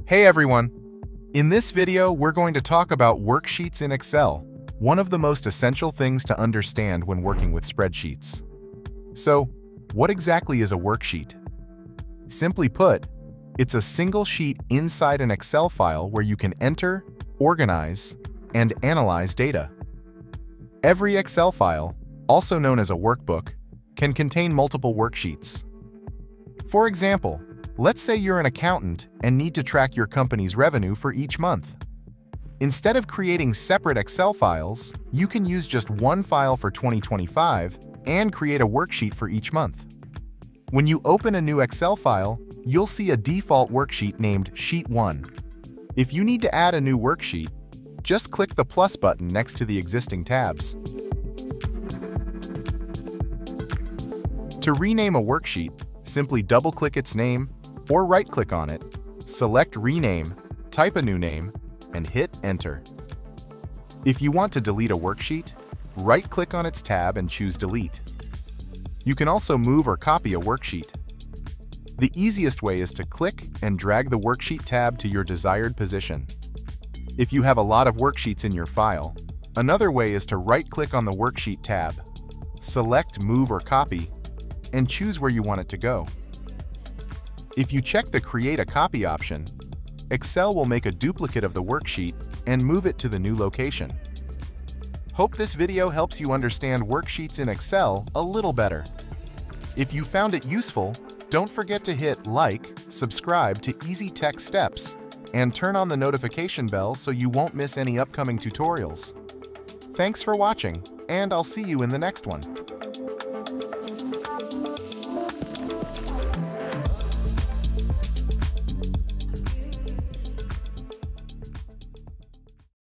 Hey everyone! In this video, we're going to talk about worksheets in Excel, one of the most essential things to understand when working with spreadsheets. So, what exactly is a worksheet? Simply put, it's a single sheet inside an Excel file where you can enter, organize, and analyze data. Every Excel file, also known as a workbook, can contain multiple worksheets. For example, let's say you're an accountant and need to track your company's revenue for each month. Instead of creating separate Excel files, you can use just one file for 2025 and create a worksheet for each month. When you open a new Excel file, you'll see a default worksheet named Sheet 1. If you need to add a new worksheet, just click the plus button next to the existing tabs. To rename a worksheet, simply double-click its name or right-click on it, select Rename, type a new name, and hit Enter. If you want to delete a worksheet, right-click on its tab and choose Delete. You can also move or copy a worksheet. The easiest way is to click and drag the Worksheet tab to your desired position. If you have a lot of worksheets in your file, another way is to right-click on the Worksheet tab, select Move or Copy, and choose where you want it to go. If you check the Create a Copy option, Excel will make a duplicate of the worksheet and move it to the new location. Hope this video helps you understand worksheets in Excel a little better. If you found it useful, don't forget to hit like, subscribe to Easy Tech Steps, and turn on the notification bell so you won't miss any upcoming tutorials. Thanks for watching, and I'll see you in the next one.